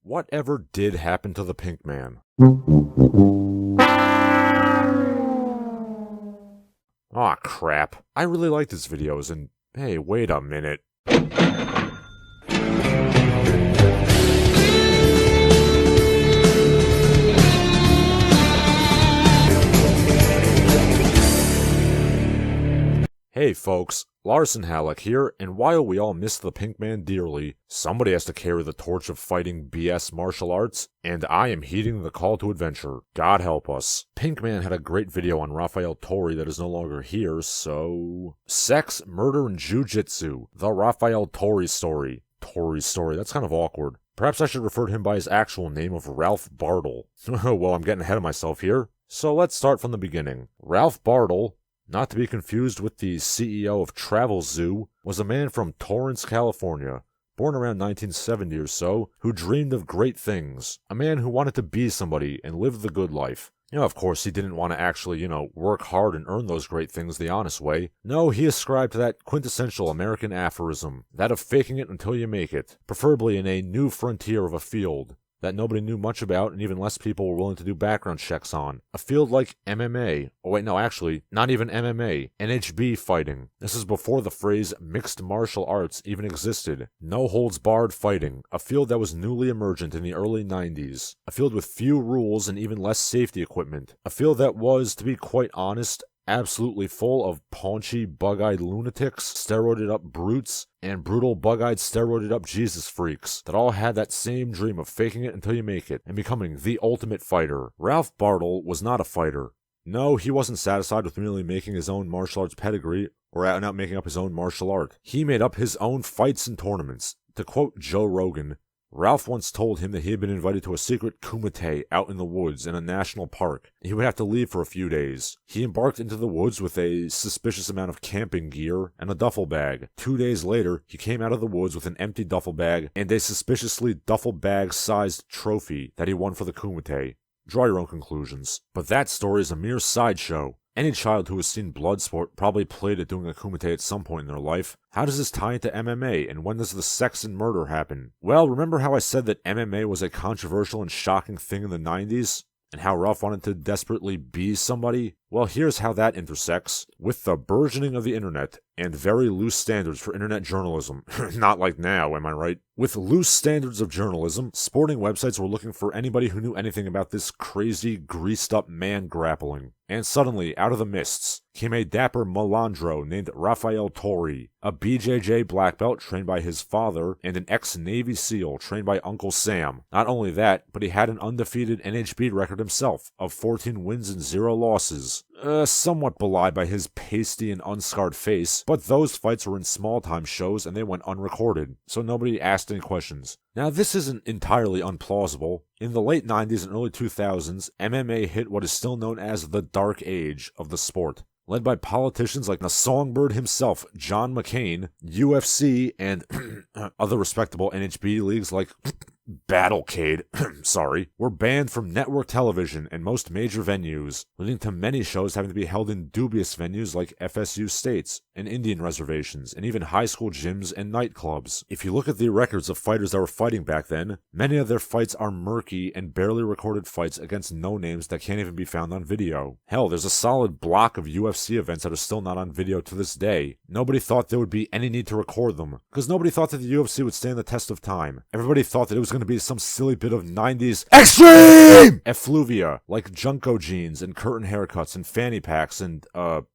Whatever did happen to the Pink Man? Aw, crap. I really like his videos, and hey, wait a minute. Hey folks, Larson Halleck here, and while we all miss the Pink Man dearly, somebody has to carry the torch of fighting BS martial arts, and I am heeding the call to adventure. God help us. Pink Man had a great video on Rafiel Torre that is no longer here, so... Sex, Murder, and Jiu-Jitsu. The Rafiel Torre story. Torre's story, that's kind of awkward. Perhaps I should refer to him by his actual name of Ralph Bartel. Well, I'm getting ahead of myself here. So let's start from the beginning. Ralph Bartel, not to be confused with the CEO of Travel Zoo, was a man from Torrance, California, born around 1970 or so, who dreamed of great things. A man who wanted to be somebody and live the good life. Of course, he didn't want to actually, work hard and earn those great things the honest way. No, he ascribed to that quintessential American aphorism, that of faking it until you make it, preferably in a new frontier of a field that nobody knew much about and even less people were willing to do background checks on. A field like MMA. Oh wait, no, actually, not even MMA. NHB fighting. This is before the phrase mixed martial arts even existed. No holds barred fighting. A field that was newly emergent in the early 90s. A field with few rules and even less safety equipment. A field that was, to be quite honest, absolutely full of paunchy, bug-eyed lunatics, steroided-up brutes, and brutal, bug-eyed, steroided-up Jesus freaks that all had that same dream of faking it until you make it and becoming the ultimate fighter. Ralph Bartel was not a fighter. No, he wasn't satisfied with merely making his own martial arts pedigree or out and out making up his own martial art. He made up his own fights and tournaments. To quote Joe Rogan, Ralph once told him that he had been invited to a secret kumite out in the woods in a national park. He would have to leave for a few days. He embarked into the woods with a suspicious amount of camping gear and a duffel bag. 2 days later, he came out of the woods with an empty duffel bag and a suspiciously duffel bag-sized trophy that he won for the kumite. Draw your own conclusions. But that story is a mere sideshow. Any child who has seen Bloodsport probably played at doing a kumite at some point in their life. How does this tie into MMA, and when does the sex and murder happen? Well, remember how I said that MMA was a controversial and shocking thing in the 90s? And how Ralph wanted to desperately be somebody? Well, here's how that intersects with the burgeoning of the internet and very loose standards for internet journalism. Not like now, am I right? With loose standards of journalism, sporting websites were looking for anybody who knew anything about this crazy, greased-up man grappling. And suddenly, out of the mists, came a dapper malandro named Rafiel Torre, a BJJ black belt trained by his father, and an ex-Navy SEAL trained by Uncle Sam. Not only that, but he had an undefeated NHB record himself, of 14 wins and 0 losses. Somewhat belied by his pasty and unscarred face, but those fights were in small-time shows and they went unrecorded, so nobody asked any questions. Now, this isn't entirely unplausible. In the late 90s and early 2000s, MMA hit what is still known as the dark age of the sport. Led by politicians like the songbird himself, John McCain, UFC, and other respectable NHB leagues like Battlecade, were banned from network television and most major venues, leading to many shows having to be held in dubious venues like FSU states and Indian reservations, and even high school gyms and nightclubs. If you look at the records of fighters that were fighting back then, many of their fights are murky and barely recorded fights against no-names that can't even be found on video. Hell, there's a solid block of UFC events that are still not on video to this day. Nobody thought there would be any need to record them, because nobody thought that the UFC would stand the test of time. Everybody thought that it was going to be some silly bit of 90s extreme effluvia, like Junko jeans and curtain haircuts and fanny packs and,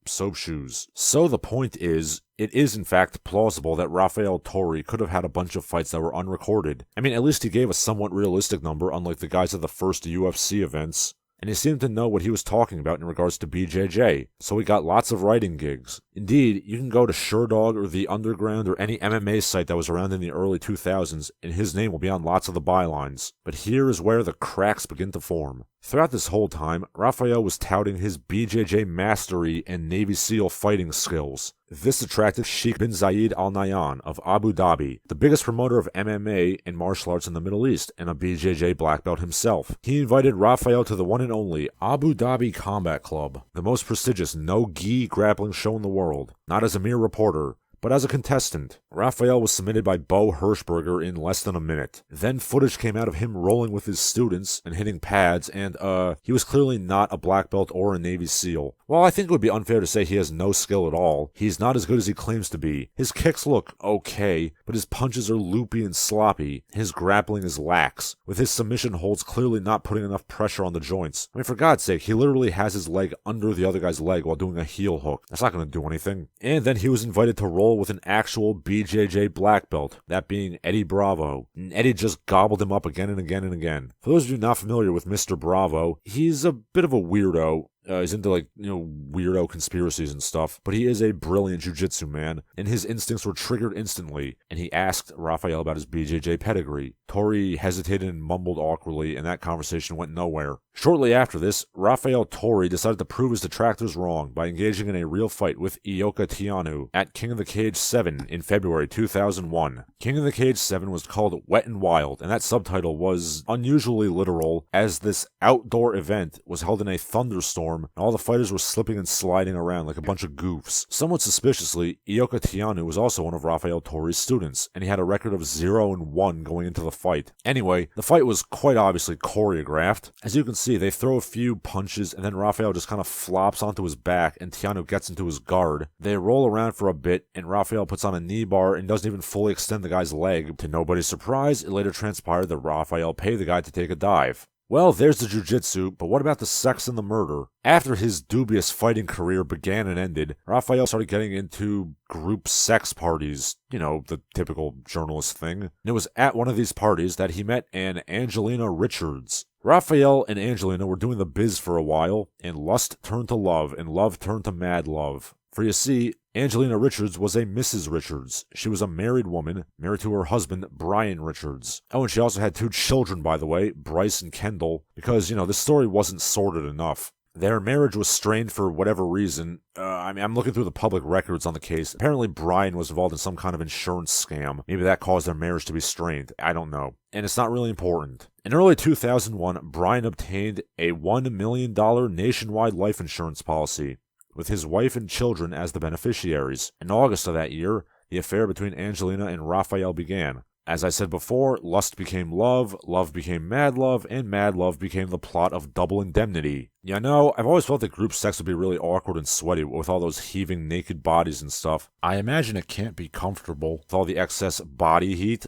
soap shoes. So the point is, it is in fact plausible that Rafiel Torre could have had a bunch of fights that were unrecorded. I mean, at least he gave a somewhat realistic number, unlike the guys at the first UFC events. And he seemed to know what he was talking about in regards to BJJ, so he got lots of writing gigs. Indeed, you can go to Sherdog or The Underground or any MMA site that was around in the early 2000s, and his name will be on lots of the bylines. But here is where the cracks begin to form. Throughout this whole time, Rafiel was touting his BJJ mastery and Navy SEAL fighting skills. This attracted Sheikh bin Zayed Al Nahyan of Abu Dhabi, the biggest promoter of MMA and martial arts in the Middle East, and a BJJ black belt himself. He invited Rafiel to the one and only Abu Dhabi Combat Club, the most prestigious no-gi grappling show in the world, not as a mere reporter, but as a contestant. Rafiel was submitted by Bo Hirschberger in less than a minute. Then footage came out of him rolling with his students and hitting pads, and he was clearly not a black belt or a Navy SEAL. While I think it would be unfair to say he has no skill at all, he's not as good as he claims to be. His kicks look okay, but his punches are loopy and sloppy. His grappling is lax, with his submission holds clearly not putting enough pressure on the joints. I mean, for God's sake, he literally has his leg under the other guy's leg while doing a heel hook. That's not going to do anything. And then he was invited to roll with an actual BJJ black belt, that being Eddie Bravo. And Eddie just gobbled him up again and again and again. For those of you not familiar with Mr. Bravo, he's a bit of a weirdo. He's into weirdo conspiracies and stuff, but he is a brilliant jiu-jitsu man, and his instincts were triggered instantly, and he asked Rafiel about his BJJ pedigree. Torre hesitated and mumbled awkwardly, and that conversation went nowhere. Shortly after this, Rafiel Torre decided to prove his detractors wrong by engaging in a real fight with Ioka Tianu at King of the Cage 7 in February 2001. King of the Cage 7 was called Wet and Wild, and that subtitle was unusually literal, as this outdoor event was held in a thunderstorm, and all the fighters were slipping and sliding around like a bunch of goofs. Somewhat suspiciously, Ioka Tianu was also one of Rafiel Torre's students, and he had a record of 0-1 going into the fight. Anyway, the fight was quite obviously choreographed. As you can see, they throw a few punches, and then Rafiel just kind of flops onto his back, and Tianu gets into his guard. They roll around for a bit, and Rafiel puts on a knee bar and doesn't even fully extend the guy's leg. To nobody's surprise, it later transpired that Rafiel paid the guy to take a dive. Well, there's the jiu-jitsu, but what about the sex and the murder? After his dubious fighting career began and ended, Rafiel started getting into group sex parties, the typical journalist thing. And it was at one of these parties that he met an Angelina Richards. Rafiel and Angelina were doing the biz for a while, and lust turned to love, and love turned to mad love. For you see, Angelina Richards was a Mrs. Richards. She was a married woman, married to her husband, Brian Richards. Oh, and she also had 2 children, by the way, Bryce and Kendall, because, this story wasn't sordid enough. Their marriage was strained for whatever reason. I'm looking through the public records on the case. Apparently, Brian was involved in some kind of insurance scam. Maybe that caused their marriage to be strained. I don't know. And it's not really important. In early 2001, Brian obtained a $1 million nationwide life insurance policy, with his wife and children as the beneficiaries. In August of that year, the affair between Angelina and Rafiel began. As I said before, lust became love became mad love, and mad love became the plot of Double Indemnity. I've always felt that group sex would be really awkward and sweaty with all those heaving naked bodies and stuff. I imagine it can't be comfortable with all the excess body heat.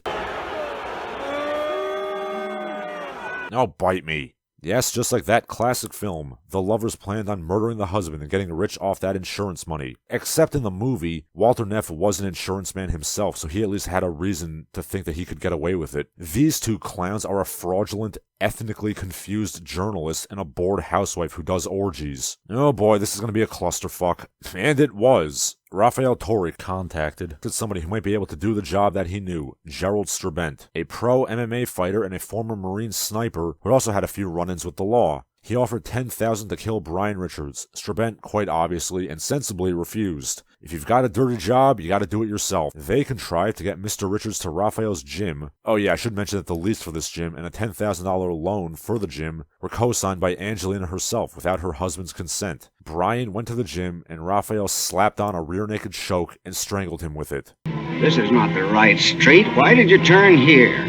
Now bite me. Yes, just like that classic film, the lovers planned on murdering the husband and getting rich off that insurance money. Except in the movie, Walter Neff was an insurance man himself, so he at least had a reason to think that he could get away with it. These 2 clowns are a fraudulent, ethnically confused journalist and a bored housewife who does orgies. Oh boy, this is going to be a clusterfuck. And it was. Rafiel Torre contacted somebody who might be able to do the job that he knew, Gerald Strabent, a pro MMA fighter and a former Marine sniper who also had a few run-ins with the law. He offered $10,000 to kill Brian Richards. Strabent, quite obviously and sensibly, refused. If you've got a dirty job, you gotta do it yourself. They contrived to get Mr. Richards to Rafiel's gym. Oh yeah, I should mention that the lease for this gym and a $10,000 loan for the gym were co-signed by Angelina herself without her husband's consent. Brian went to the gym and Rafiel slapped on a rear-naked choke and strangled him with it. This is not the right street. Why did you turn here?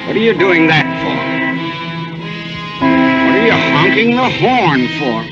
What are you doing that for? What are you honking the horn for?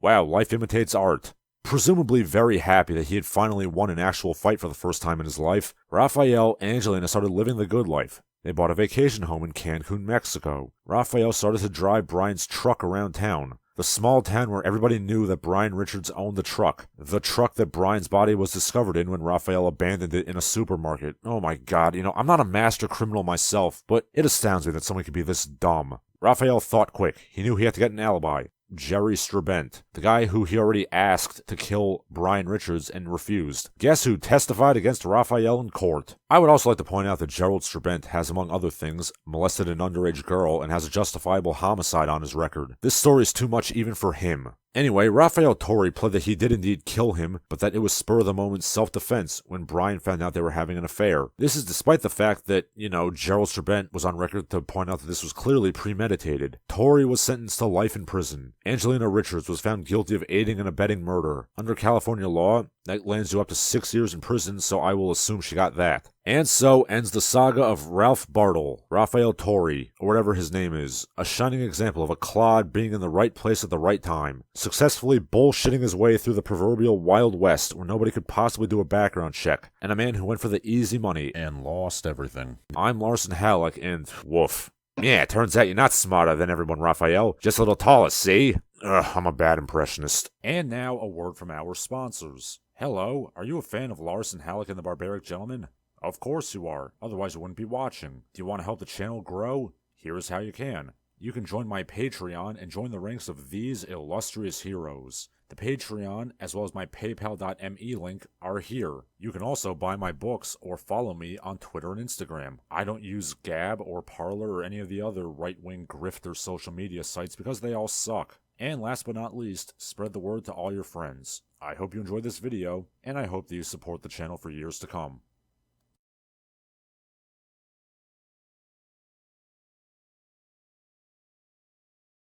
Wow, life imitates art. Presumably very happy that he had finally won an actual fight for the first time in his life, Rafiel and Angelina started living the good life. They bought a vacation home in Cancun, Mexico. Rafiel started to drive Brian's truck around town. The small town where everybody knew that Brian Richards owned the truck. The truck that Brian's body was discovered in when Rafiel abandoned it in a supermarket. Oh my god, I'm not a master criminal myself, but it astounds me that someone could be this dumb. Rafiel thought quick. He knew he had to get an alibi. Jerry Strabent, the guy who he already asked to kill Brian Richards and refused. Guess who testified against Rafiel in court? I would also like to point out that Gerald Strabent has, among other things, molested an underage girl and has a justifiable homicide on his record. This story is too much even for him. Anyway, Rafiel Torre pled that he did indeed kill him, but that it was spur-of-the-moment self-defense when Brian found out they were having an affair. This is despite the fact that, Gerald Strabent was on record to point out that this was clearly premeditated. Torre was sentenced to life in prison. Angelina Richards was found guilty of aiding and abetting murder. Under California law, that lands you up to 6 years in prison, so I will assume she got that. And so ends the saga of Ralph Bartel, Rafiel Torre, or whatever his name is, a shining example of a clod being in the right place at the right time, successfully bullshitting his way through the proverbial Wild West where nobody could possibly do a background check, and a man who went for the easy money and lost everything. I'm Larson Halleck, and woof. Yeah, turns out you're not smarter than everyone, Rafiel. Just a little taller, see? Ugh, I'm a bad impressionist. And now a word from our sponsors. Hello, are you a fan of Larson Halleck and the Barbaric Gentleman? Of course you are, otherwise you wouldn't be watching. Do you want to help the channel grow? Here's how you can. You can join my Patreon and join the ranks of these illustrious heroes. The Patreon, as well as my paypal.me link, are here. You can also buy my books or follow me on Twitter and Instagram. I don't use Gab or Parler or any of the other right-wing grifter social media sites because they all suck. And last but not least, spread the word to all your friends. I hope you enjoyed this video, and I hope that you support the channel for years to come.